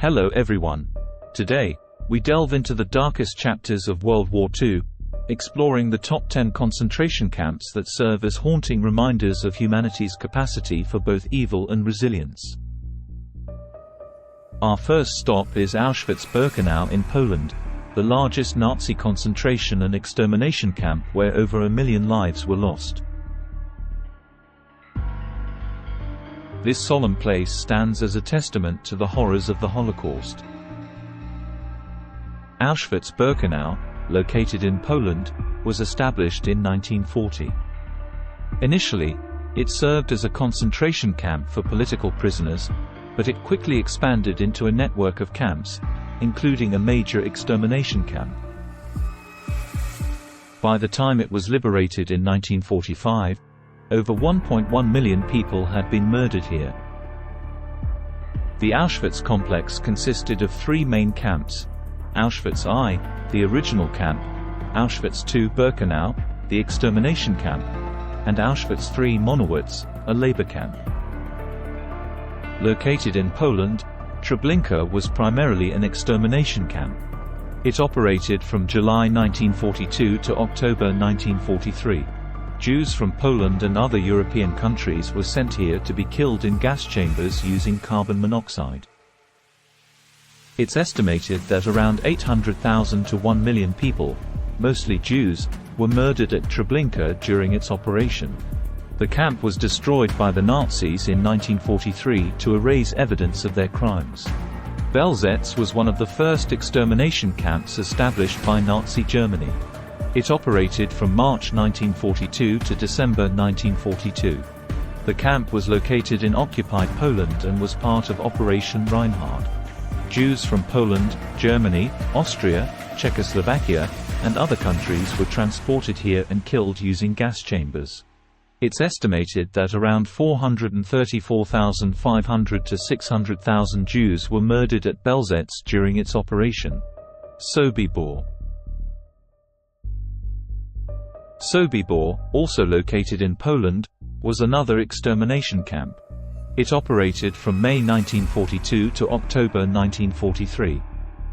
Hello everyone. Today, we delve into the darkest chapters of World War II, exploring the top 10 concentration camps that serve as haunting reminders of humanity's capacity for both evil and resilience. Our first stop is Auschwitz-Birkenau in Poland, the largest Nazi concentration and extermination camp where over 1 million lives were lost. This solemn place stands as a testament to the horrors of the Holocaust. Auschwitz-Birkenau, located in Poland, was established in 1940. Initially, it served as a concentration camp for political prisoners, but it quickly expanded into a network of camps, including a major extermination camp. By the time it was liberated in 1945, over 1.1 million people had been murdered here. The Auschwitz complex consisted of 3 main camps: Auschwitz I, the original camp; Auschwitz II Birkenau, the extermination camp; and Auschwitz III Monowitz, a labor camp. Located in Poland, Treblinka was primarily an extermination camp. It operated from July 1942 to October 1943. Jews from Poland and other European countries were sent here to be killed in gas chambers using carbon monoxide. It's estimated that around 800,000 to 1 million people, mostly Jews, were murdered at Treblinka during its operation. The camp was destroyed by the Nazis in 1943 to erase evidence of their crimes. Belzec was one of the first extermination camps established by Nazi Germany. It operated from March 1942 to December 1942. The camp was located in occupied Poland and was part of Operation Reinhard. Jews from Poland, Germany, Austria, Czechoslovakia, and other countries were transported here and killed using gas chambers. It's estimated that around 434,500 to 600,000 Jews were murdered at Belzec during its operation. Sobibor. Sobibor, also located in Poland, was another extermination camp. It operated from May 1942 to October 1943.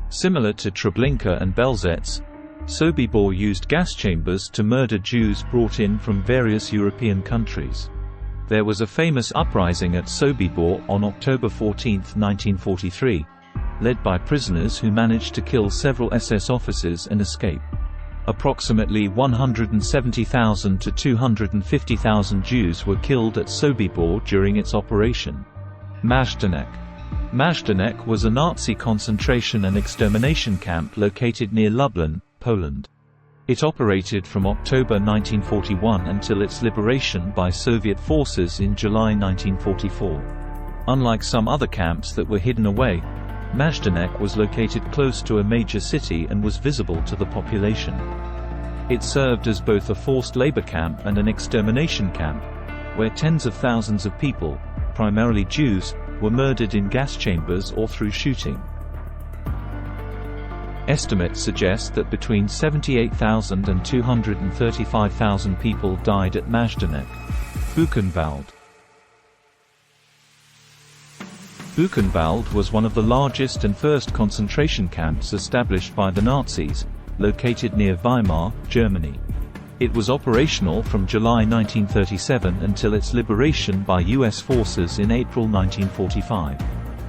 Similar to Treblinka and Belzec, Sobibor used gas chambers to murder Jews brought in from various European countries. There was a famous uprising at Sobibor on October 14, 1943, led by prisoners who managed to kill several SS officers and escape. Approximately 170,000 to 250,000 Jews were killed at Sobibor during its operation. Majdanek. Majdanek was a Nazi concentration and extermination camp located near Lublin, Poland. It operated from October 1941 until its liberation by Soviet forces in July 1944. Unlike some other camps that were hidden away, Majdanek was located close to a major city and was visible to the population. It served as both a forced labor camp and an extermination camp, where tens of thousands of people, primarily Jews, were murdered in gas chambers or through shooting. Estimates suggest that between 78,000 and 235,000 people died at Majdanek. Buchenwald. Buchenwald was one of the largest and first concentration camps established by the Nazis, located near Weimar, Germany. It was operational from July 1937 until its liberation by US forces in April 1945.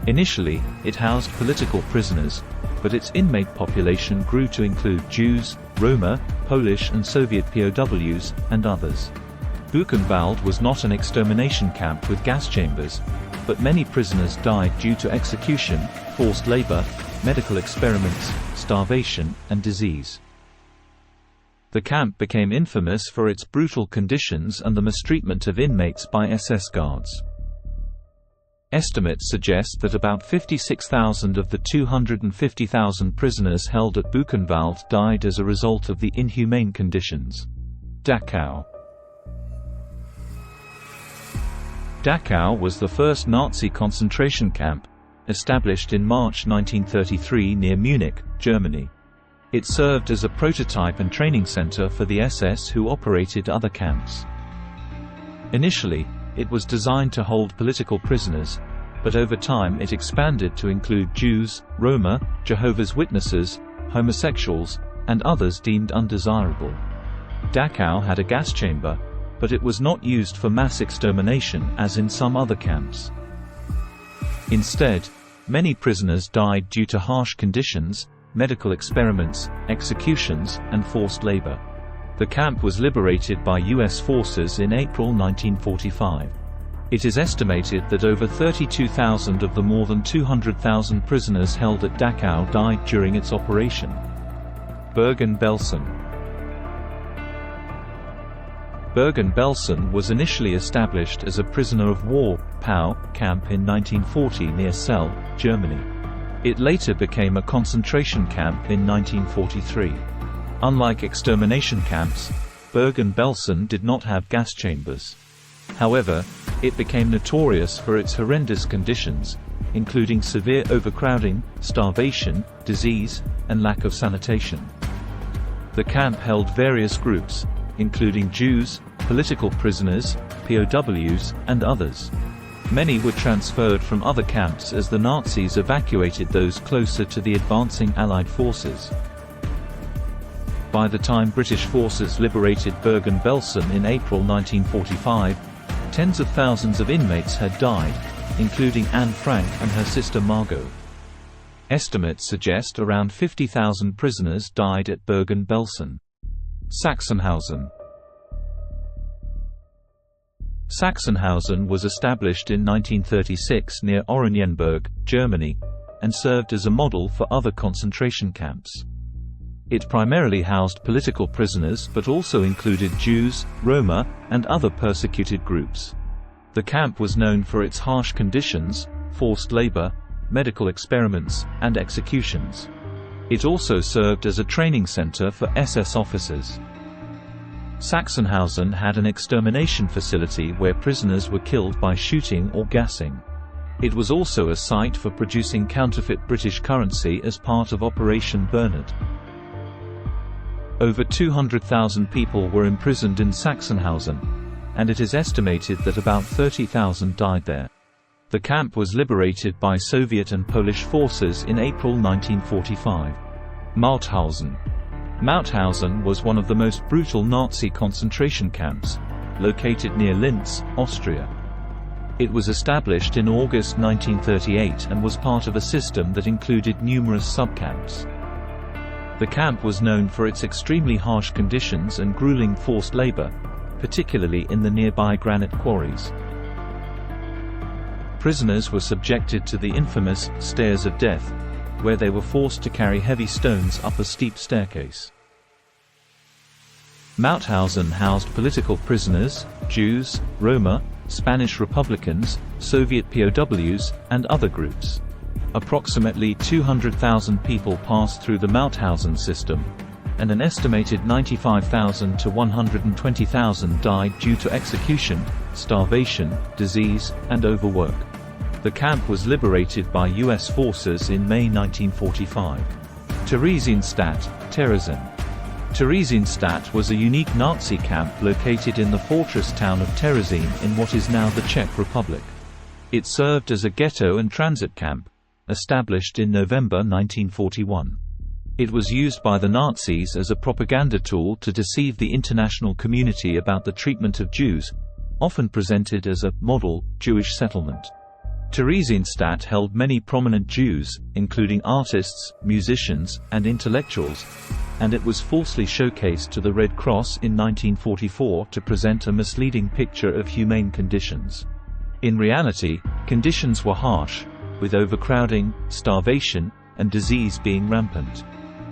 Initially, it housed political prisoners, but its inmate population grew to include Jews, Roma, Polish and Soviet POWs, and others. Buchenwald was not an extermination camp with gas chambers, but many prisoners died due to execution, forced labor, medical experiments, starvation, and disease. The camp became infamous for its brutal conditions and the mistreatment of inmates by SS guards. Estimates suggest that about 56,000 of the 250,000 prisoners held at Buchenwald died as a result of the inhumane conditions. Dachau. Dachau was the first Nazi concentration camp, established in March 1933 near Munich, Germany. It served as a prototype and training center for the SS who operated other camps. Initially, it was designed to hold political prisoners, but over time it expanded to include Jews, Roma, Jehovah's Witnesses, homosexuals, and others deemed undesirable. Dachau had a gas chamber, but it was not used for mass extermination as in some other camps. Instead, many prisoners died due to harsh conditions, medical experiments, executions, and forced labor. The camp was liberated by US forces in April 1945. It is estimated that over 32,000 of the more than 200,000 prisoners held at Dachau died during its operation. Bergen-Belsen. Bergen-Belsen was initially established as a prisoner of war (POW) camp in 1940 near Celle, Germany. It later became a concentration camp in 1943. Unlike extermination camps, Bergen-Belsen did not have gas chambers. However, it became notorious for its horrendous conditions, including severe overcrowding, starvation, disease, and lack of sanitation. The camp held various groups, including Jews, political prisoners, POWs, and others. Many were transferred from other camps as the Nazis evacuated those closer to the advancing Allied forces. By the time British forces liberated Bergen-Belsen in April 1945, tens of thousands of inmates had died, including Anne Frank and her sister Margot. Estimates suggest around 50,000 prisoners died at Bergen-Belsen. Sachsenhausen. Sachsenhausen was established in 1936 near Oranienburg, Germany, and served as a model for other concentration camps. It primarily housed political prisoners but also included Jews, Roma, and other persecuted groups. The camp was known for its harsh conditions, forced labor, medical experiments, and executions. It also served as a training center for SS officers. Sachsenhausen had an extermination facility where prisoners were killed by shooting or gassing. It was also a site for producing counterfeit British currency as part of Operation Bernard. Over 200,000 people were imprisoned in Sachsenhausen, and it is estimated that about 30,000 died there. The camp was liberated by Soviet and Polish forces in April 1945. Mauthausen. Mauthausen was one of the most brutal Nazi concentration camps, located near Linz, Austria. It was established in August 1938 and was part of a system that included numerous subcamps. The camp was known for its extremely harsh conditions and grueling forced labor, particularly in the nearby granite quarries. Prisoners were subjected to the infamous stairs of death, where they were forced to carry heavy stones up a steep staircase. Mauthausen housed political prisoners, Jews, Roma, Spanish Republicans, Soviet POWs, and other groups. Approximately 200,000 people passed through the Mauthausen system, and an estimated 95,000 to 120,000 died due to execution, starvation, disease, and overwork. The camp was liberated by US forces in May 1945. Theresienstadt, Terezin. Theresienstadt was a unique Nazi camp located in the fortress town of Terezin in what is now the Czech Republic. It served as a ghetto and transit camp, established in November 1941. It was used by the Nazis as a propaganda tool to deceive the international community about the treatment of Jews, often presented as a model Jewish settlement. Theresienstadt held many prominent Jews, including artists, musicians, and intellectuals, and it was falsely showcased to the Red Cross in 1944 to present a misleading picture of humane conditions. In reality, conditions were harsh, with overcrowding, starvation, and disease being rampant.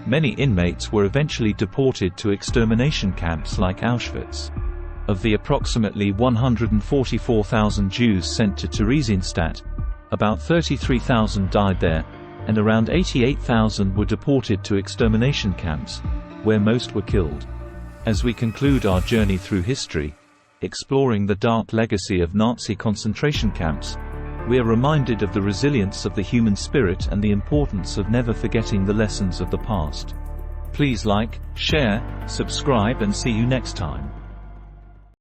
Many inmates were eventually deported to extermination camps like Auschwitz. Of the approximately 144,000 Jews sent to Theresienstadt, about 33,000 died there, and around 88,000 were deported to extermination camps, where most were killed. As we conclude our journey through history, exploring the dark legacy of Nazi concentration camps, we are reminded of the resilience of the human spirit and the importance of never forgetting the lessons of the past. Please like, share, subscribe, and see you next time.